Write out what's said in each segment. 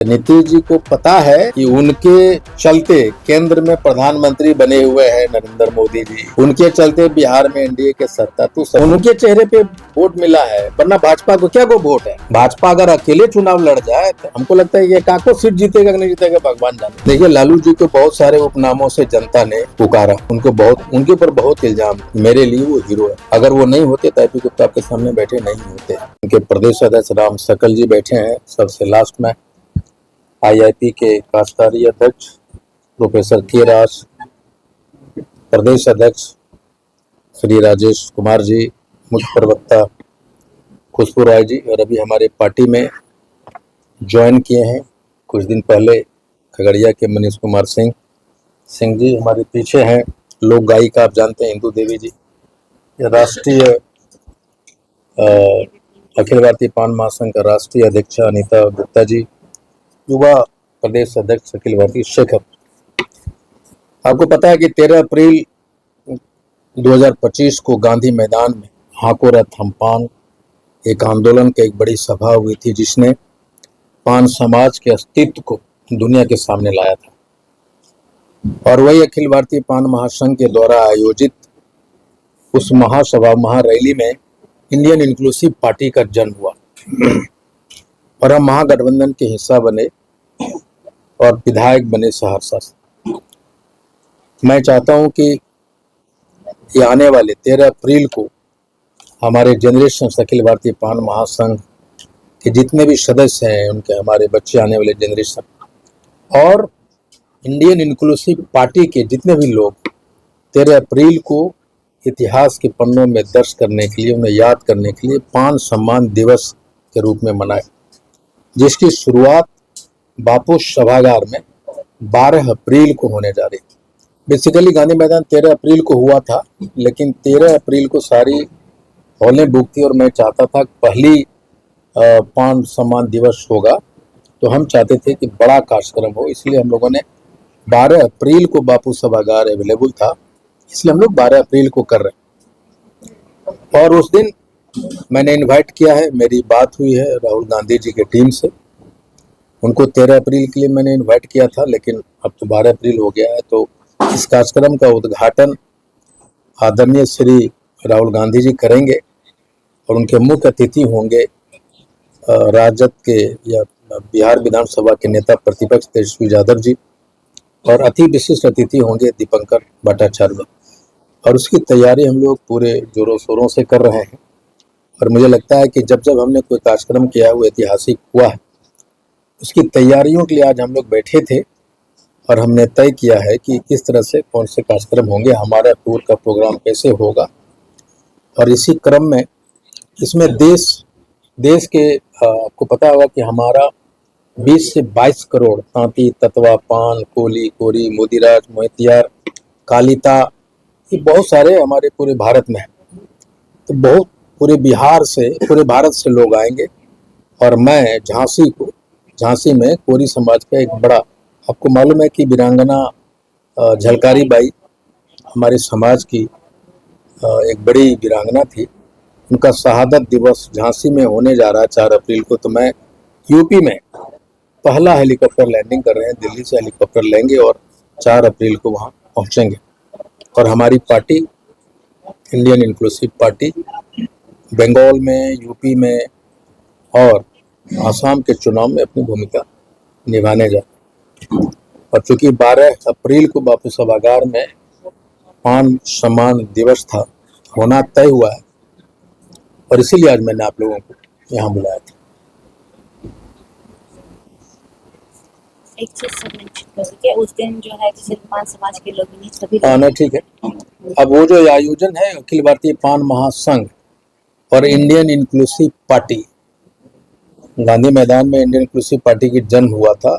नीतीश जी को पता है कि उनके चलते केंद्र में प्रधानमंत्री बने हुए हैं नरेंद्र मोदी जी, उनके चलते बिहार में एनडीए के सत्ता, तो उनके चेहरे पे वोट मिला है, वरना भाजपा को क्या को वोट है। भाजपा अगर अकेले चुनाव लड़ जाए तो हमको लगता है कि काको सीट जीतेगा नहीं जीतेगा भगवान जाने। देखिए, लालू जी को बहुत सारे उपनामों से जनता ने पुकारा, उनके ऊपर बहुत इल्जाम। मेरे लिए वो हीरो है। अगर वो नहीं होते तो IP गुप्ता आपके सामने बैठे नहीं होते। उनके प्रदेश अध्यक्ष राम सकल जी बैठे हैं सबसे लास्ट में। IIP के कार्यकारी अध्यक्ष प्रोफेसर के राज, प्रदेश अध्यक्ष श्री राजेश कुमार जी, मुख्य प्रवक्ता खुशबू राय जी, और अभी हमारे पार्टी में ज्वाइन किए हैं कुछ दिन पहले खगड़िया के मनीष कुमार सिंह जी हमारे पीछे हैं। लोक गायिका आप जानते हैं इंदू देवी जी, राष्ट्रीय अखिल भारतीय पान महासंघ का राष्ट्रीय अध्यक्ष अनीता गुप्ता जी, युवा प्रदेश अध्यक्ष अखिल भारतीय शेखर। आपको पता है कि 13 अप्रैल 2025 को गांधी मैदान में हाको रथ हम पान एक आंदोलन का एक बड़ी सभा हुई थी, जिसने पान समाज के अस्तित्व को दुनिया के सामने लाया था। और वही अखिल भारतीय पान महासंघ के द्वारा आयोजित उस महासभा महारैली में इंडियन इंक्लूसिव पार्टी का जन्म हुआ और हम महागठबंधन के हिस्सा बने और विधायक बने सहरसा से। मैं चाहता हूं कि ये आने वाले 13 अप्रैल को हमारे जनरेशन अखिल भारतीय पान महासंघ के जितने भी सदस्य हैं, उनके हमारे बच्चे आने वाले जनरेशन और इंडियन इंक्लूसिव पार्टी के जितने भी लोग 13 अप्रैल को इतिहास के पन्नों में दर्ज करने के लिए, उन्हें याद करने के लिए पान सम्मान दिवस के रूप में मनाए, जिसकी शुरुआत बापू सभागार में 12 अप्रैल को होने जा रही। बेसिकली गांधी मैदान 13 अप्रैल को हुआ था, लेकिन 13 अप्रैल को सारी हॉलें बुक थी और मैं चाहता था पहली पान सम्मान दिवस होगा, तो हम चाहते थे कि बड़ा कार्यक्रम हो, इसलिए हम लोगों ने 12 अप्रैल को बापू सभागार अवेलेबल था, इसलिए हम लोग 12 अप्रैल को कर रहे हैं। और उस दिन मैंने इनवाइट किया है, मेरी बात हुई है राहुल गांधी जी की टीम से, उनको 13 अप्रैल के लिए मैंने इनवाइट किया था, लेकिन अब तो 12 अप्रैल हो गया है। तो इस कार्यक्रम का उद्घाटन आदरणीय श्री राहुल गांधी जी करेंगे और उनके मुख्य अतिथि होंगे राजद के या बिहार विधानसभा के नेता प्रतिपक्ष तेजस्वी यादव जी, और अति विशिष्ट अतिथि होंगे दीपंकर भट्टाचार्य। और उसकी तैयारी हम लोग पूरे जोरों शोरों से कर रहे हैं। और मुझे लगता है कि जब जब हमने कोई कार्यक्रम किया हुआ ऐतिहासिक हुआ है, उसकी तैयारियों के लिए आज हम लोग बैठे थे और हमने तय किया है कि किस तरह से कौन से कार्यक्रम होंगे, हमारा टूर का प्रोग्राम कैसे होगा। और इसी क्रम में इसमें देश के आपको पता होगा कि हमारा 20 से 22 करोड़ तांती, ततवा, पान, कोली, कोरी, मोदीराज, मोहतियार, कालिता, ये बहुत सारे हमारे पूरे भारत में है। तो बहुत पूरे बिहार से, पूरे भारत से लोग आएंगे। और मैं झांसी में कोरी समाज का एक बड़ा, आपको मालूम है कि वीरांगना झलकारी बाई हमारे समाज की एक बड़ी वीरांगना थी, उनका शहादत दिवस झांसी में होने जा रहा है 4 अप्रैल को। तो मैं यूपी में पहला हेलीकॉप्टर लैंडिंग कर रहे हैं, दिल्ली से हेलीकॉप्टर लेंगे और 4 अप्रैल को वहाँ पहुँचेंगे। और हमारी party Indian inclusive party Bengal में, यूपी में और आसाम के चुनाव में अपनी भूमिका निभाने जा। और चूंकि 12 अप्रैल को बापू सभागार में पान सम्मान दिवस था, होना तय हुआ है, और इसीलिए आज मैंने आप लोगों को यहाँ बुलाया था। एक चीज समझ कि उस दिन जो है कि सिर्फ पान समाज के लोग नहीं, सभी ना ठीक है। अब वो जो आयोजन है अखिल भारतीय पान महासंघ और इंडियन इंक्लूसिव पार्टी, गांधी मैदान में इंडियन इंक्लूसिव पार्टी की जन्म हुआ था,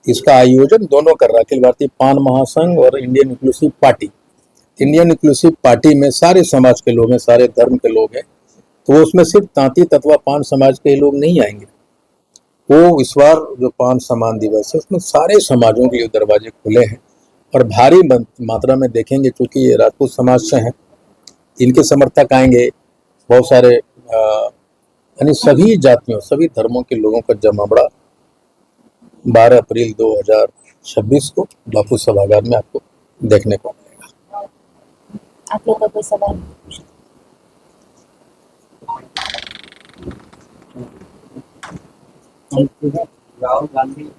इसका आयोजन दोनों कर रहा है, अखिल भारतीय पान महासंघ और Indian inclusive party. Indian inclusive party में सारे समाज के लोग हैं, सारे धर्म के लोग हैं, तो वो उसमें सिर्फ तांती, ततवा, पान समाज के लोग नहीं आएंगे। वो इस बार जो पान सम्मान दिवस है उसमें सारे समाजों के लिए दरवाजे खुले हैं और भारी मात्रा में देखेंगे, क्योंकि ये राजपूत समाज से हैं, इनके समर्थक आएंगे, बहुत सारे यानी सभी जातियों, सभी धर्मों के लोगों का जमावड़ा 12 अप्रैल 2026 को बापू सभागार में आपको देखने को मिलेगा। आप लोग का कोई सवाल? राहुल गांधी नहीं,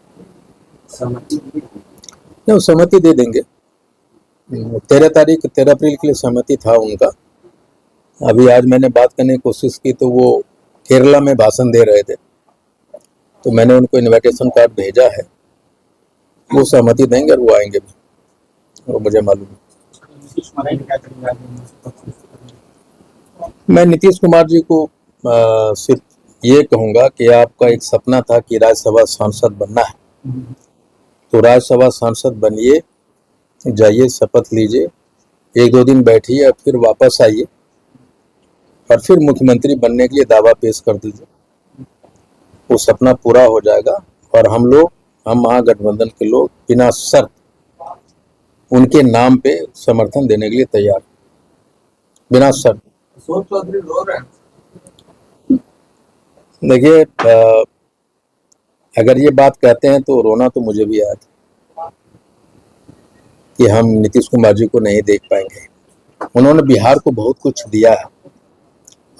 वो सहमति दे देंगे। 13 अप्रैल के लिए सहमति था उनका। अभी आज मैंने बात करने की कोशिश की तो वो केरला में भाषण दे रहे थे, तो मैंने उनको इनविटेशन कार्ड भेजा है। वो सहमति देंगे और वो आएंगे भी, वो मुझे मालूम है। मैं नीतीश कुमार जी को सिर्फ ये कहूँगा कि आपका एक सपना था कि राज्यसभा सांसद बनना है, तो राज्यसभा सांसद बनिए, जाइए, शपथ लीजिए, 1-2 दिन बैठिए और फिर वापस आइए और फिर मुख्यमंत्री बनने के लिए दावा पेश कर दीजिए। वो सपना पूरा हो जाएगा और हम महागठबंधन के लोग बिना शर्त उनके नाम पे समर्थन देने के लिए तैयार, बिना शर्त। अशोक चौधरी रो रहे हैं। देखिए, अगर ये बात कहते हैं तो रोना तो मुझे भी आया था कि हम नीतीश कुमार जी को नहीं देख पाएंगे। उन्होंने बिहार को बहुत कुछ दिया है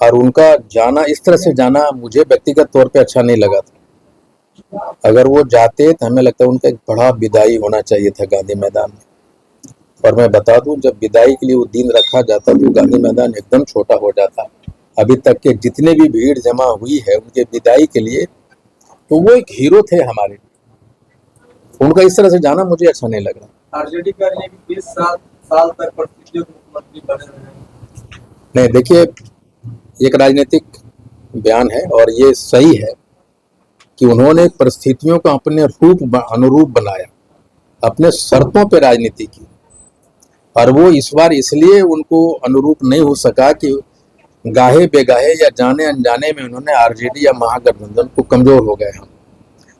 और उनका जाना, इस तरह से जाना मुझे व्यक्तिगत तौर पे अच्छा नहीं लगा था। अगर वो जाते तो हमें लगता है उनका एक बड़ा विदाई होना चाहिए था गांधी मैदान में। और मैं बता दूं, जब विदाई के लिए वो दिन रखा जाता तो गांधी मैदान एकदम छोटा हो जाता। अभी तक के जितने भी भीड़ जमा हुई है उनके विदाई के लिए, तो वो एक हीरो थे हमारे लिए। उनका इस तरह से जाना मुझे अच्छा नहीं लग रहा। आरजेडी कह रही है कि 20 साल तक परिस्थितियों के मुख्यमंत्री बने रहे। नहीं, देखिए, एक राजनीतिक बयान है और ये सही है कि उन्होंने परिस्थितियों का अपने अनुरूप बनाया, अपने शर्तों पे राजनीति की, और वो इस बार इसलिए उनको अनुरूप नहीं हो सका कि गाहे बेगाहे या जाने अनजाने में उन्होंने आरजेडी या महागठबंधन को कमजोर हो गए हम।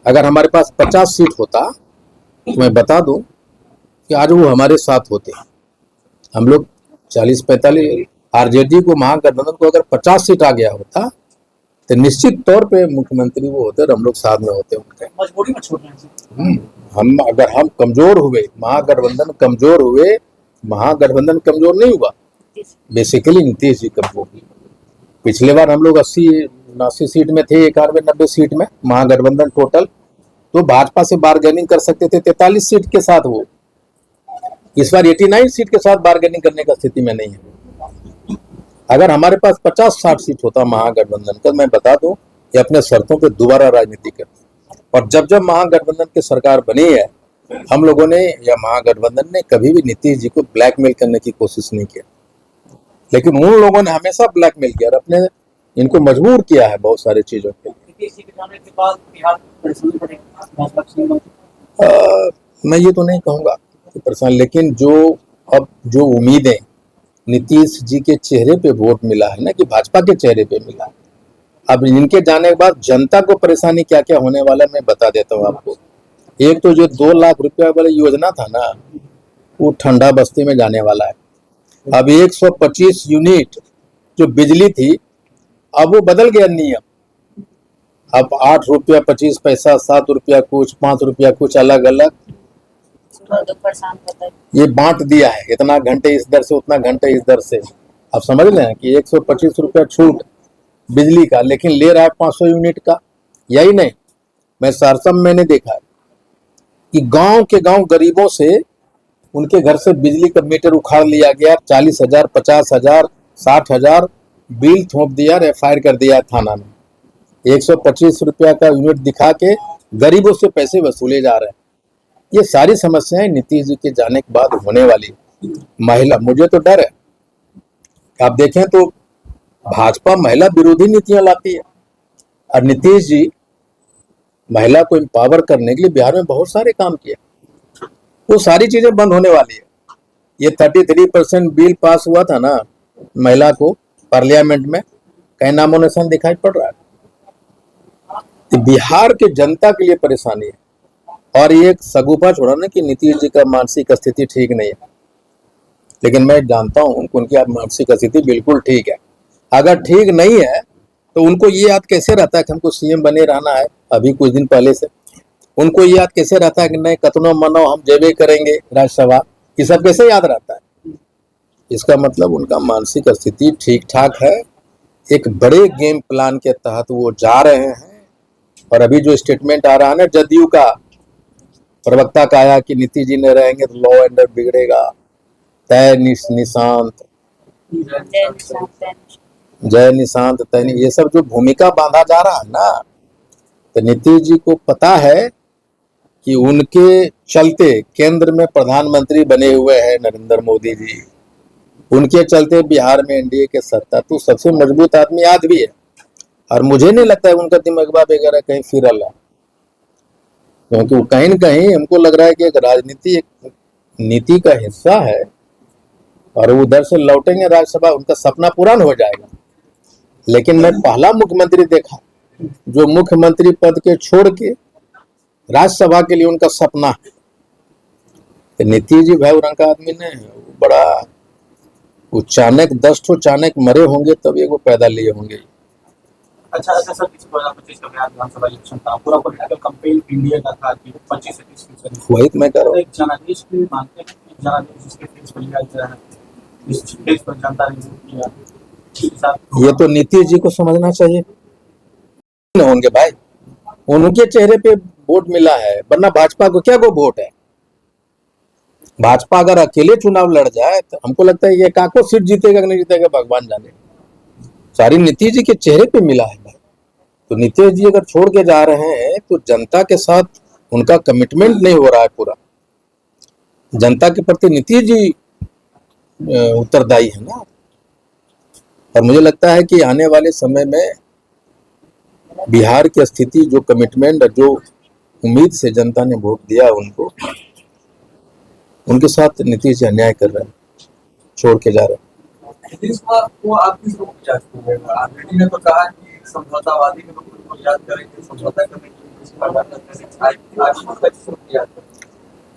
अगर हमारे पास 50 सीट होता तो मैं बता दूं कि आज वो हमारे साथ होते। हम लोग 40-45, आरजेडी को, महागठबंधन को अगर 50 सीट आ गया होता तो निश्चित तौर पे मुख्यमंत्री वो होते और हम लोग साथ में होते उनके। मजबूरी में छोड़ रहे हैं। हम कमजोर हुए, महागठबंधन कमजोर हुए, महागठबंधन कमजोर नहीं हुआ, बेसिकली नीतीश जी कमजोर हुए। पिछले बार हम लोग 80-89 सीट में थे, 91-90 सीट में महागठबंधन टोटल, तो भाजपा से बार्गेनिंग कर सकते थे 43 सीट के साथ। वो इस बार 89 सीट के साथ बार्गेनिंग करने का स्थिति में नहीं है। अगर हमारे पास 50-60 सीट होता महागठबंधन का, मैं बता दूं ये अपने शर्तों पे दोबारा राजनीति करती। और जब जब महागठबंधन की सरकार बनी है, हम लोगों ने या महागठबंधन ने कभी भी नीतीश जी को ब्लैकमेल करने की कोशिश नहीं किया, लेकिन उन लोगों ने हमेशा ब्लैकमेल किया और अपने इनको मजबूर किया है बहुत सारी चीजों के लिए। मैं ये तो नहीं कहूँगा कि परेशान, लेकिन जो उम्मीदें नीतीश जी के चेहरे पे वोट मिला है ना, कि भाजपा के चेहरे पे मिला है, अब इनके जाने के बाद जनता को परेशानी क्या क्या होने वाला है मैं बता देता हूँ आपको। एक तो जो 2 लाख रुपया वाली योजना था ना, वो ठंडा बस्ती में जाने वाला है। अब 125 यूनिट जो बिजली थी, अब वो बदल गया नियम। अब 8 रुपया 25 पैसा, 7 रुपया कुछ, 5 रुपया कुछ, अलग अलग ये बांट दिया है। इतना घंटे इस दर से, उतना घंटे इस दर से। आप समझ लें कि 125 रुपया छूट बिजली का, लेकिन ले रहा है 500 यूनिट का। यही नहीं, मैं सहरसा में मैंने देखा कि गांव के गांव गरीबों से उनके घर से बिजली का मीटर उखाड़ लिया गया। 40,000, 50,000, 60,000 बिल थोप दिया और एफआईआर कर दिया थाना में। 125 रुपया का यूनिट दिखा के गरीबों से पैसे वसूले जा रहे हैं। ये सारी समस्याएं नीतीश जी के जाने के बाद होने वाली। महिला, मुझे तो डर है, आप देखें तो भाजपा महिला विरोधी नीतियां लाती है और नीतीश जी महिला को एम्पावर करने के लिए बिहार में बहुत सारे काम किए। वो सारी चीजें बंद होने वाली है। ये 33% बिल पास हुआ था ना महिला को पार्लियामेंट में, कहीं नामो निशान दिखाई पड़ रहा है। तो बिहार के जनता के लिए परेशानी है। और ये सगुफा छोड़ा ना कि नीतीश जी का मानसिक स्थिति ठीक नहीं है, लेकिन मैं जानता हूं कि उनकी मानसिक स्थिति बिल्कुल ठीक है। अगर ठीक नहीं है तो उनको ये याद कैसे रहता है कि हमको सीएम बने रहना है। अभी कुछ दिन पहले से उनको याद कैसे रहता है कि नहीं कतनो मनो हम जेबे करेंगे राज्यसभा, ये सब कैसे याद रहता है? इसका मतलब उनका मानसिक स्थिति ठीक ठाक है, एक बड़े गेम प्लान के तहत वो जा रहे हैं। और अभी जो स्टेटमेंट आ रहा है ना जदयू का प्रवक्ता का आया कि नीतीश जी ने रहेंगे तो लॉ एंड ऑर्डर बिगड़ेगा, तय निशांत जय निशांत। जय निशांत तय, ये सब जो भूमिका बांधा जा रहा है ना, तो नीतीश जी को पता है कि उनके चलते केंद्र में प्रधानमंत्री बने हुए हैं नरेंद्र मोदी जी, उनके चलते बिहार में एनडीए के सत्ता, तो सबसे मजबूत आदमी आज भी है। और मुझे नहीं लगता है उनका दिमागवा वगैरह कहीं फिरल है, क्योंकि वो कहीं न कहीं हमको लग रहा है कि एक राजनीति एक नीति का हिस्सा है और वो उधर से लौटेंगे राज्यसभा, उनका सपना पूरा हो जाएगा। लेकिन मैं पहला मुख्यमंत्री देखा जो मुख्यमंत्री पद के छोड़ के राज्यसभा के लिए उनका सपना है। तो नीतीश जी भाई रंग का आदमी ने बड़ा वो चाणक 10 ठो चाणक मरे होंगे तब ये वो पैदा लिए होंगे। अच्छा सर, 2025 का बिहार विधानसभा इलेक्शन था, पूरा पॉलिटिकल कैंपेन इंडिया का था कि 25 से 30%। वही तो मैं कह रहा हूँ, एक जनादेश भी मानते हैं कि जनादेश जिसके फेस पर लिया जाए, इस फेस पर जनता ने वोट किया, ये तो नीतीश जी को समझना चाहिए न होंगे भाई, उनके चेहरे पे वोट मिला है, वरना भाजपा को क्या को वोट है? भाजपा अगर अकेले चुनाव लड़ जाए तो हमको लगता है ये काको सीट जीतेगा कि नहीं जीतेगा भगवान जाने, सारी नीतीश जी के चेहरे पे मिला है भाई। तो नीतीश जी अगर छोड़ के जा रहे हैं तो जनता के साथ उनका कमिटमेंट नहीं हो रहा है पूरा, जनता के प्रति नीतीश जी उत्तरदायी है ना। और मुझे लगता है कि आने वाले समय में बिहार की स्थिति, जो कमिटमेंट, जो उम्मीद से जनता ने वोट दिया उनको, उनके साथ नीतीश जी अन्याय कर रहे हैं, छोड़ के जा रहे हैं। नीतीश कुमार को आप किस रूप में चाहते हैं? आरजेडी ने तो कहा कि समझौतावादी के लोगों को याद करेंगे, समझौता करने के लिए।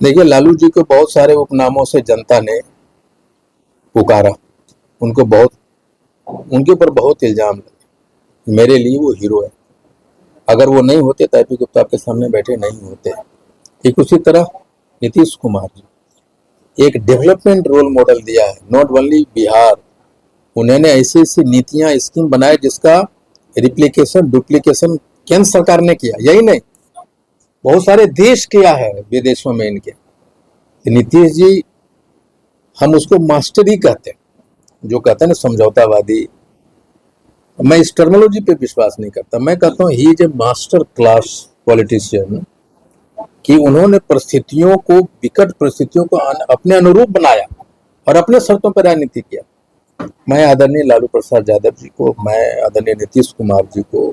देखिए लालू जी को बहुत सारे उपनामों से जनता ने पुकारा, उनको बहुत, उनके ऊपर बहुत इल्जाम लगे। मेरे लिए वो हीरो है, अगर वो नहीं होते तो आई.पी. गुप्ता आपके सामने बैठे नहीं होते। ठीक उसी तरह नीतीश कुमार जी एक डेवलपमेंट रोल मॉडल दिया है, नॉट ओनली बिहार, उन्होंने ऐसी ऐसी नीतियां स्कीम बनाए जिसका रिप्लिकेशन डुप्लीकेशन केंद्र सरकार ने किया, यही नहीं बहुत सारे देश किया है विदेशों में इनके। नीतीश जी हम उसको मास्टरी कहते हैं, जो कहते हैं ना समझौतावादी, मैं इस टर्मिनोलॉजी पे विश्वास नहीं करता, मैं कहता हूँ he is a master class politician, कि उन्होंने परिस्थितियों को, विकट परिस्थितियों को अपने अनुरूप बनाया और अपने शर्तों पर राजनीति किया। मैं आदरणीय लालू प्रसाद यादव जी को, मैं आदरणीय नीतीश कुमार जी को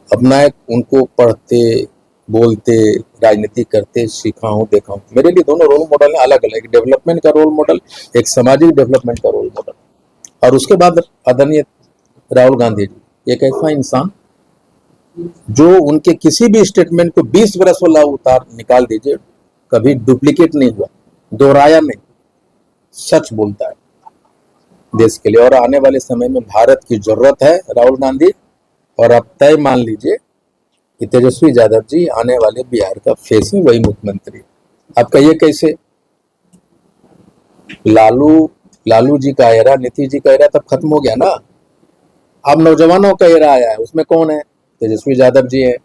अपना उनको पढ़ते बोलते राजनीति करते सीखा हूँ, देखा हूँ। मेरे लिए दोनों रोल मॉडल हैं अलग अलग, एक डेवलपमेंट का रोल मॉडल, एक सामाजिक डेवलपमेंट का रोल मॉडल। और उसके बाद आदरणीय राहुल गांधी जी एक ऐसा इंसान जो उनके किसी भी स्टेटमेंट को 20 बरस वाला उतार निकाल दीजिए, कभी डुप्लीकेट नहीं हुआ, दोहराया नहीं, सच बोलता है देश के लिए। और आने वाले समय में भारत की जरूरत है राहुल गांधी, और आप तय मान लीजिए कि तेजस्वी यादव जी आने वाले बिहार का फेस है, वही मुख्यमंत्री। आप कहिए कैसे? लालू जी का एरा, नीतीश जी का एरा तब खत्म हो गया ना, अब नौजवानों का एरा आया है। उसमें कौन है? तेजस्वी यादव जी हैं,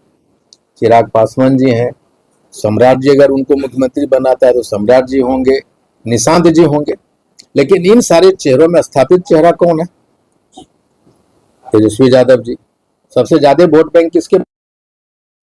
चिराग पासवान जी हैं, सम्राट जी अगर उनको मुख्यमंत्री बनाता है तो सम्राट जी होंगे, निशांत जी होंगे। लेकिन इन सारे चेहरों में स्थापित चेहरा कौन है? तेजस्वी यादव जी। सबसे ज्यादा वोट बैंक किसके